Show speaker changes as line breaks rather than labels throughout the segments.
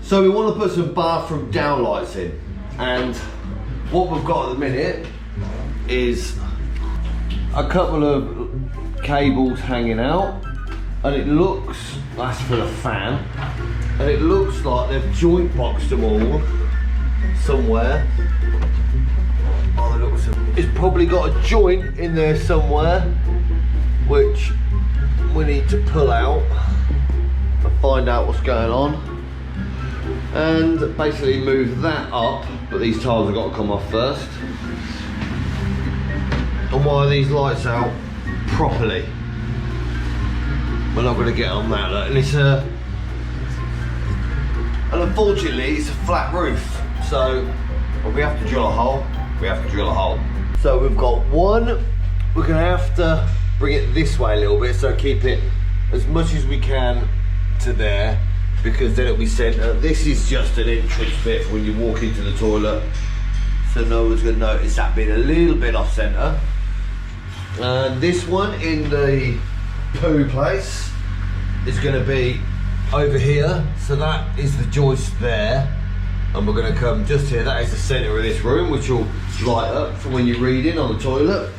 So we want to put some bathroom downlights in, and what we've got at the minute is a couple of cables hanging out, and it looks, that's for the fan, and it looks like they've joint boxed them all somewhere. Oh, they look, it's probably got a joint in there somewhere, which we need to pull out and find out what's going on, and basically move that up, but these tiles have got to come off first, and wire these lights out properly. We're not going to get on that, look. And it's and unfortunately it's a flat roof, so if we have to drill a hole, we have to drill a hole. So we've got one, we're going to have to bring it this way a little bit, so keep it as much as we can to there, because then it'll be centre. This is just an entrance bit when you walk into the toilet, so no one's going to notice that being a little bit off centre. And this one in the poo place is going to be over here, so that is the joist there, and we're going to come just here. That is the centre of this room, which will light up for when you're reading on the toilet.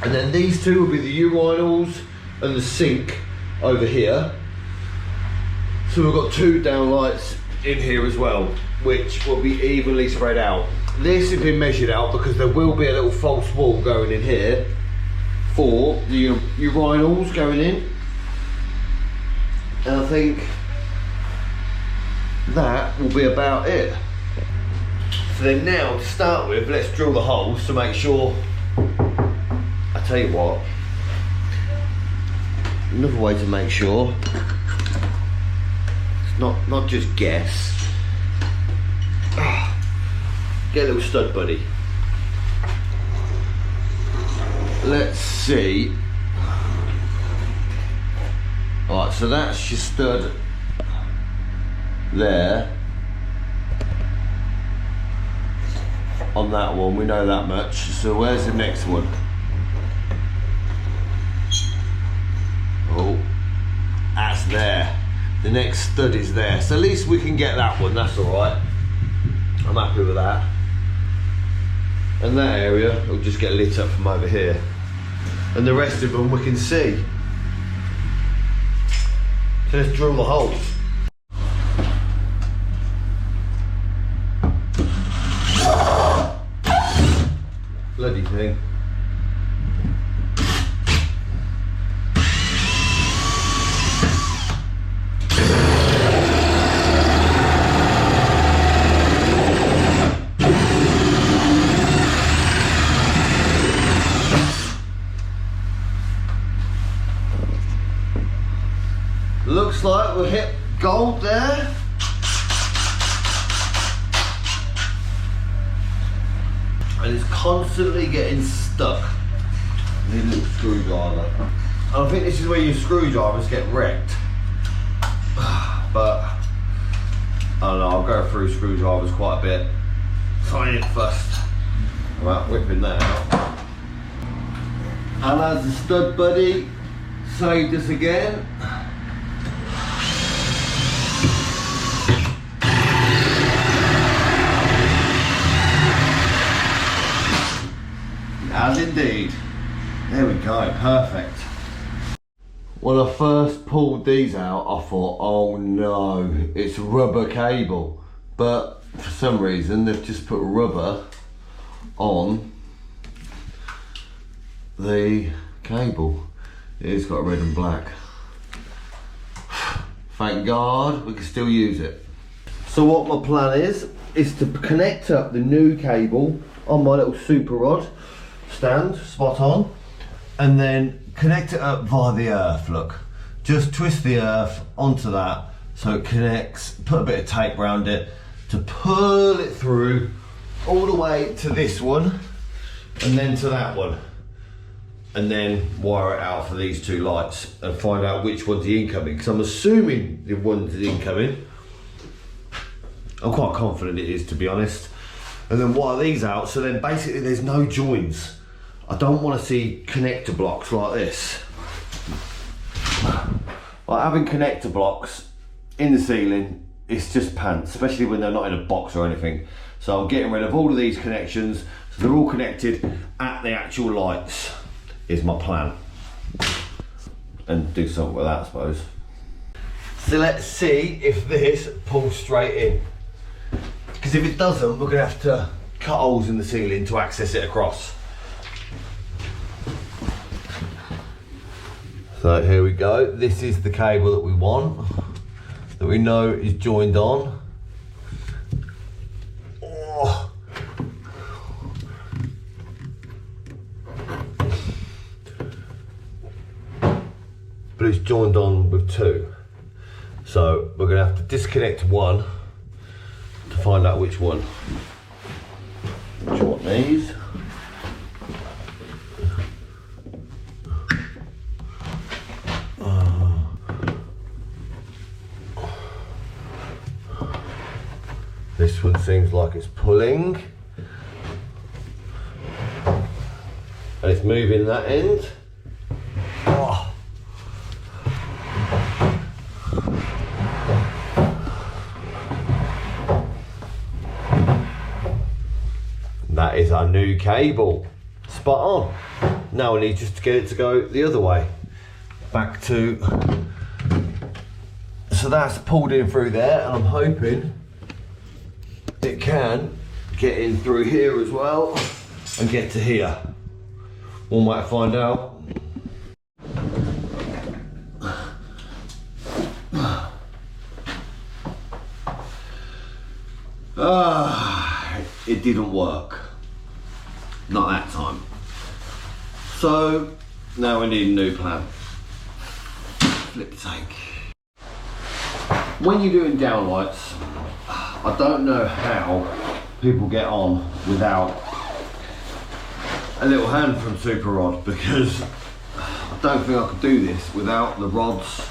And then these two will be the urinals and the sink over here. So we've got two downlights in here as well, which will be evenly spread out. This has been measured out because there will be a little false wall going in here for the urinals going in. And I think that will be about it. So then now, to start with, let's drill the holes to make sure. I tell you what, another way to make sure, it's not just guess. Get a little stud buddy. Let's see. Alright, so that's your stud there. On that one, we know that much. So where's the next one? Oh, that's there. The next stud is there. So at least we can get that one, that's alright. I'm happy with that. And that area will just get lit up from over here. And the rest of them we can see. So let's drill the holes. Bloody thing. Looks like we hit gold there. And it's constantly getting stuck. Need a little screwdriver. I think this is where your screwdrivers get wrecked. But I don't know, I'll go through screwdrivers quite a bit. Find it first. Right, whipping that out. And as the stud buddy saved us again. As indeed. There we go, perfect. When I first pulled these out, I thought, oh no, it's rubber cable. But for some reason, they've just put rubber on the cable. It's got red and black. Thank God, we can still use it. So what my plan is to connect up the new cable on my little super rod stand, spot on, and then connect it up via the earth. Look, just twist the earth onto that so it connects, put a bit of tape around it to pull it through all the way to this one and then to that one, and then wire it out for these two lights and find out which one's the incoming, because I'm assuming the one's the incoming. I'm quite confident it is, to be honest. And then wire these out, so then basically there's no joins. I don't want to see connector blocks like this. Like having connector blocks in the ceiling it's just pants, especially when they're not in a box or anything. So I'm getting rid of all of these connections, so they're all connected at the actual lights, is my plan. And do something with that, I suppose. So let's see if this pulls straight in. Because if it doesn't, we're gonna have to cut holes in the ceiling to access it across. So here we go. This is the cable that we want, that we know is joined on. Oh. But it's joined on with two. So we're gonna have to disconnect one to find out which one. Do you want these? This one seems like it's pulling. And it's moving that end. Oh. That is our new cable. Spot on. Now we need just to get it to go the other way. Back to... So that's pulled in through there, and I'm hoping it can get in through here as well and get to here. We might find out. It didn't work. Not that time. So now we need a new plan. Flip the tank. When you're doing downlights, I don't know how people get on without a little hand from Super Rod, because I don't think I could do this without the rods.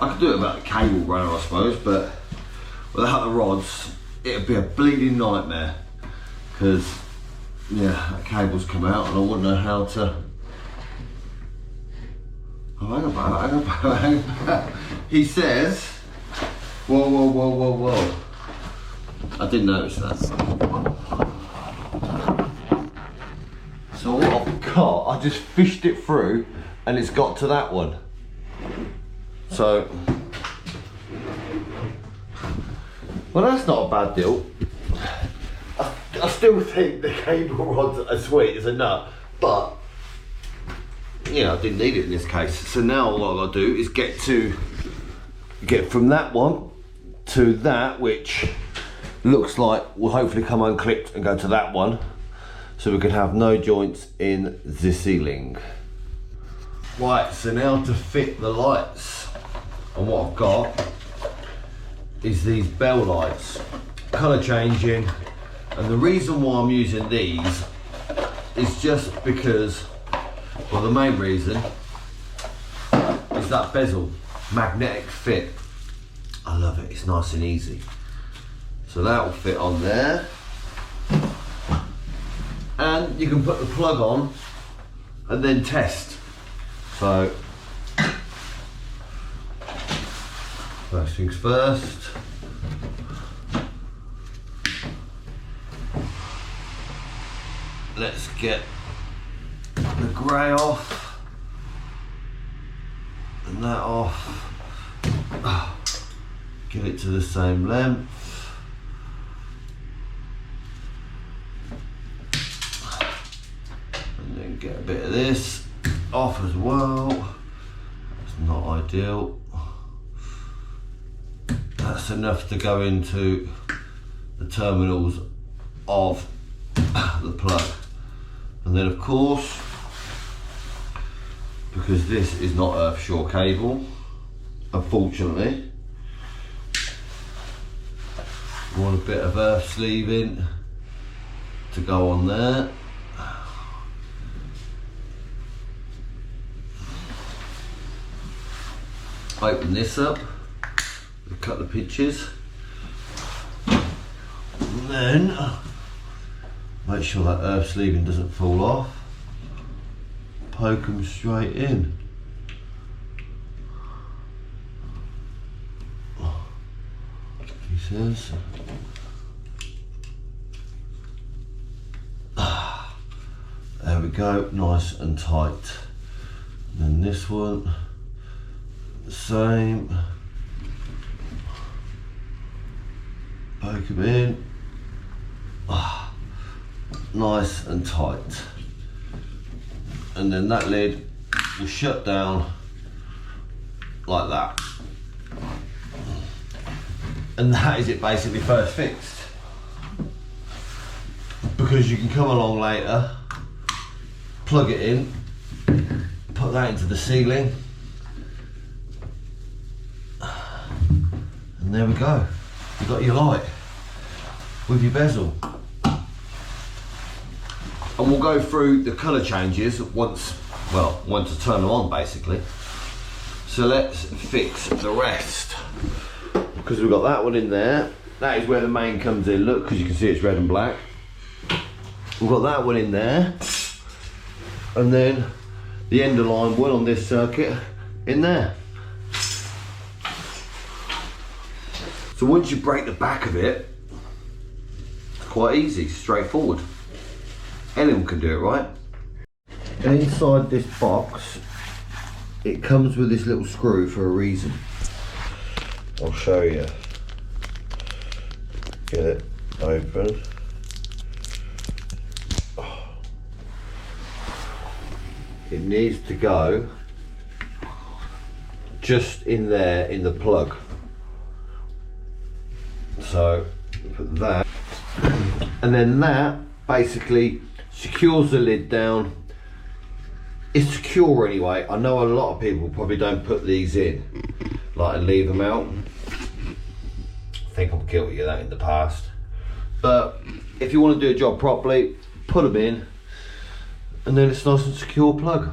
I could do it without the cable runner, I suppose, but without the rods, it'd be a bleeding nightmare, because yeah, that cable's come out and I wouldn't know how to. Oh, hang on. He says, whoa, whoa, whoa, whoa, whoa. I didn't notice that. So what I've got, I just fished it through and it's got to that one. So, well, that's not a bad deal. I still think the cable rods are sweet as a nut, but yeah, I didn't need it in this case. So now what I've got to do is get from that one to that, which looks like will hopefully come unclipped and go to that one, so we can have no joints in the ceiling. Right, so now to fit the lights, and what I've got is these bell lights, colour changing, and the reason why I'm using these is just because, well, the main reason is that bezel, magnetic fit. I love it, it's nice and easy. So that will fit on there. And you can put the plug on and then test. So, first things first. Let's get the grey off and that off. Get it to the same length. And then get a bit of this off as well. That's not ideal. That's enough to go into the terminals of the plug. And then of course, because this is not earth-sure cable, unfortunately, we want a bit of earth sleeving to go on there. Open this up, cut the pitches, and then make sure that earth sleeving doesn't fall off. Poke them straight in. says. There we go, nice and tight. And then this one, the same. Poke them in. Nice and tight. And then that lid will shut down like that. And that is it basically first fixed. Because you can come along later, plug it in, put that into the ceiling, and there we go. You've got your light with your bezel. And we'll go through the colour changes once I turn them on basically. So let's fix the rest. Because we've got that one in there. That is where the main comes in, look, because you can see it's red and black. We've got that one in there. And then the end of line one on this circuit in there. So once you break the back of it, it's quite easy, straightforward. Anyone can do it, right? And inside this box, it comes with this little screw for a reason. I'll show you. Get it open. It needs to go just in there in the plug. So put that, and then that basically secures the lid down. It's secure anyway. I know a lot of people probably don't put these in, like, and leave them out. I think I'm guilty of that in the past. But if you want to do a job properly, put them in, and then it's a nice and secure plug.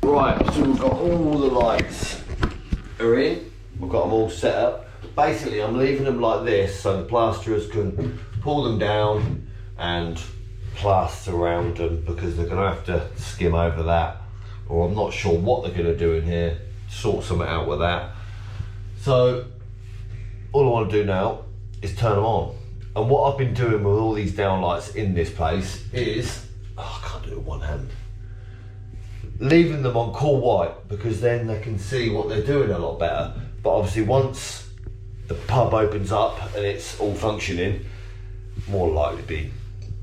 Right, so we've got all the lights are in. We've got them all set up. Basically, I'm leaving them like this so the plasterers can pull them down and plaster around them, because they're going to have to skim over that, or I'm not sure what they're going to do in here, sort something out with that. So all I want to do now is turn them on. And what I've been doing with all these downlights in this place is, I can't do it with one hand, leaving them on cool white, because then they can see what they're doing a lot better. But obviously once the pub opens up and it's all functioning, more likely to be,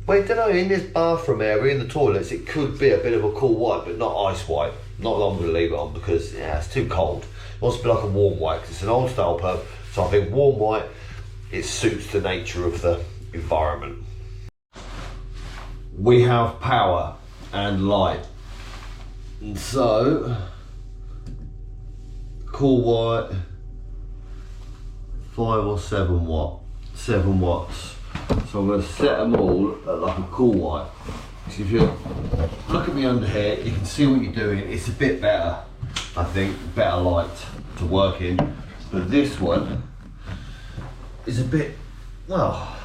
well, I don't know, in this bathroom area, in the toilets, it could be a bit of a cool white, but not ice white. Not that I'm going to leave it on, because yeah, it's too cold. It wants to be like a warm white, because it's an old style pub. So I think warm white, it suits the nature of the environment. We have power and light. And so, cool white, 5 or 7 watt, 7 watts. So I'm going to set them all at like a cool white. So if you look at me under here, you can see what you're doing. It's a bit better, I think, better light to work in. But this one is a bit, well,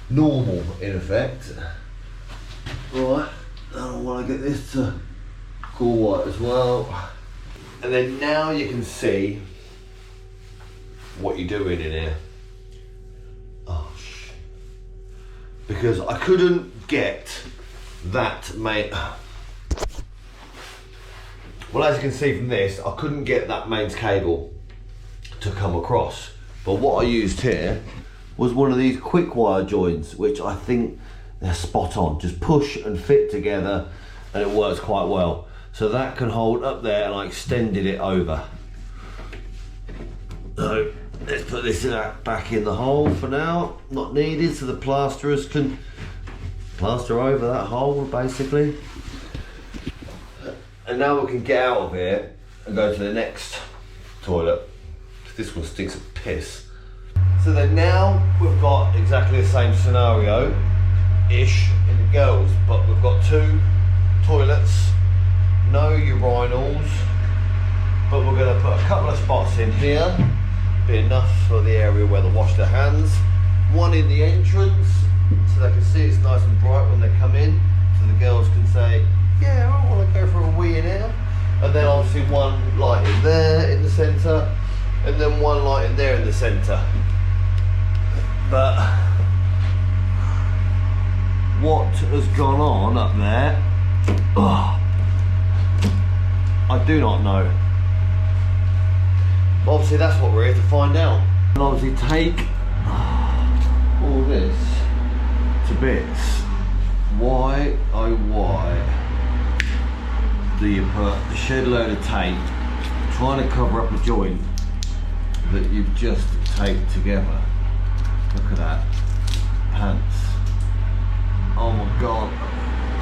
normal in effect. Right, I want to get this to cool white as well. And then now you can see what you're doing in here. Oh shit. Because I couldn't get that main, well, as you can see from this, I couldn't get that mains cable to come across. But what I used here was one of these quick wire joints, which I think they're spot on. Just push and fit together and it works quite well. So that can hold up there, and I extended it over. So let's put this back in the hole for now, not needed, so the plasterers can plaster over that hole basically. And now we can get out of here and go to the next toilet. This one stinks of piss. So then now we've got exactly the same scenario-ish in the girls, but we've got 2 toilets, no urinals, but we're going to put a couple of spots in here, be enough for the area where they wash their hands. One in the entrance, so they can see it's nice and bright when they come in, so the girls can say, yeah, I want to go for a wee in here. And then obviously one light in there in the centre, and then one light in there in the centre. gone on up there? Ugh. I do not know. Obviously that's what we're here to find out. And obviously take all this to bits. Why, oh why do you put a shed load of tape trying to cover up a joint that you've just taped together? Look at that. Pants. Oh my god.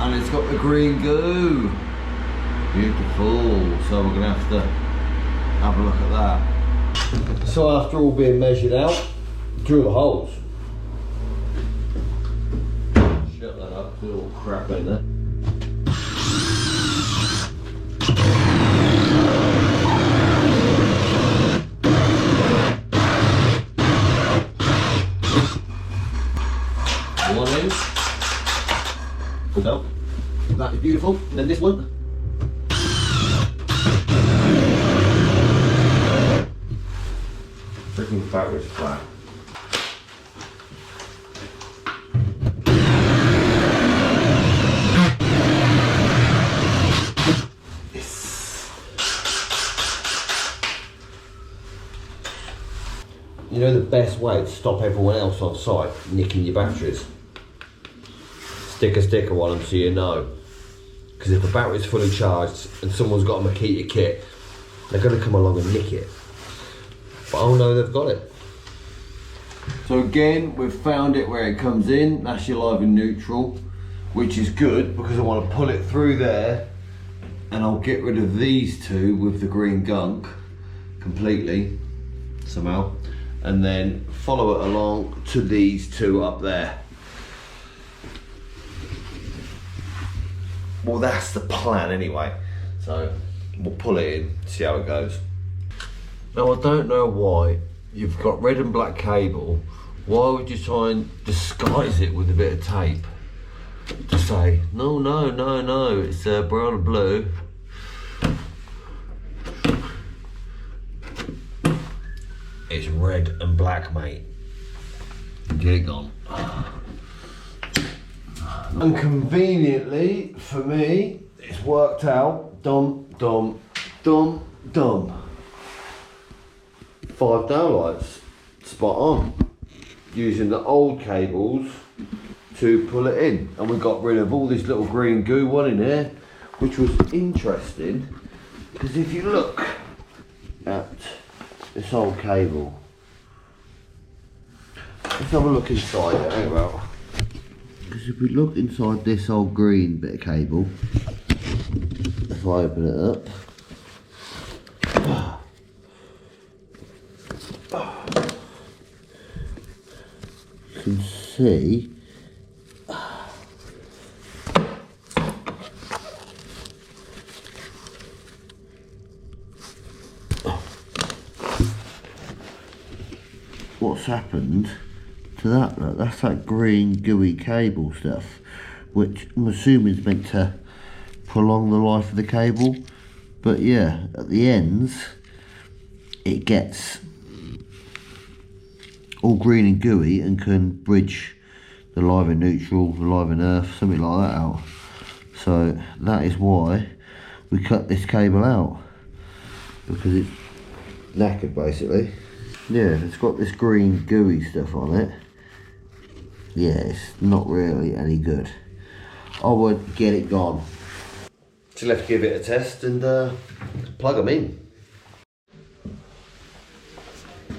And it's got the green goo. Beautiful. So we're gonna have to have a look at that. So after all being measured out, drill the holes. Shut that up, put all crap in there. One in. So, that is beautiful. And then this one. Freaking battery's flat. Yes. You know the best way to stop everyone else on site nicking your batteries? Stick a sticker on them so you know. Because if the battery's fully charged and someone's got a Makita kit, they're going to come along and nick it. But oh no, they've got it. So again, we've found it where it comes in. That's your live and neutral, which is good because I want to pull it through there and I'll get rid of these two with the green gunk completely, somehow, and then follow it along to these two up there. Well, that's the plan anyway. So we'll pull it in, see how it goes. Now I don't know why you've got red and black cable. Why would you try and disguise it with a bit of tape? To say, no, no, no, no, it's brown and blue. It's red and black, mate. Get it gone. And conveniently, for me, it's worked out. Dum, dum, dum, dum. 5 downlights, spot on. Using the old cables to pull it in. And we got rid of all this little green goo one in here, which was interesting, because if you look at this old cable, let's have a look inside it, hang about. Because if we look inside this old green bit of cable, if I open it up, you can see what's happened to that. Look, that's that green gooey cable stuff, which I'm assuming is meant to prolong the life of the cable, but yeah, at the ends it gets all green and gooey and can bridge the live and neutral, the live and earth, something like that out. So that is why we cut this cable out, because it's knackered basically. Yeah, it's got this green gooey stuff on it. Yeah, it's not really any good. I would get it gone. So let's give it a test and plug them in.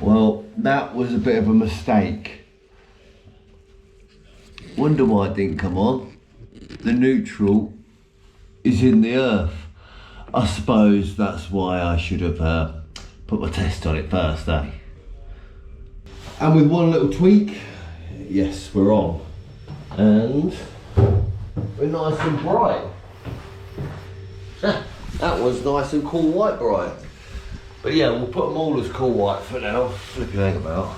Well, that was a bit of a mistake. Wonder why it didn't come on. The neutral is in the earth. I suppose that's why I should have put my test on it first, eh? And with one little tweak, yes, we're on. And we're nice and bright. That was nice and cool white bright. But yeah, we'll put them all as cool white for now. Flipping hang about.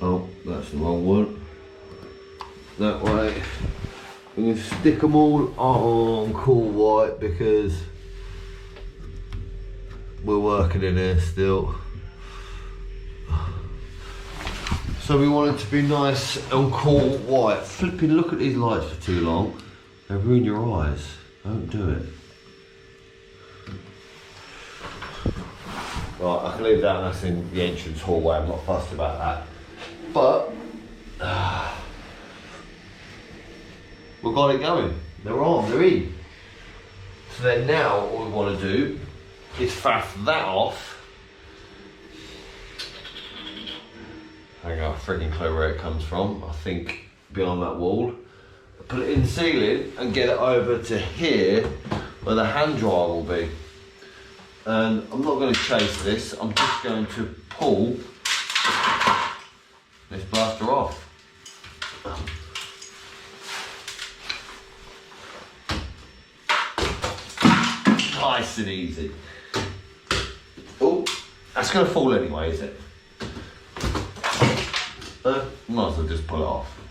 Oh, that's the wrong one. That way. I'm going to stick them all on cool white because we're working in here still. So we want it to be nice and cool white. Flipping, look at these lights for too long. They ruin your eyes. Don't do it. Right, I can leave that and that's in the entrance hallway. I'm not fussed about that. But we've got it going. They're on, they're in. So then now what we want to do is faff that off. I ain't got a freaking clue where it comes from. I think behind that wall. Put it in the ceiling and get it over to here where the hand dryer will be. And I'm not going to chase this, I'm just going to pull this blaster off. Nice and easy. Oh, that's going to fall anyway, is it? Might as well just pull it off.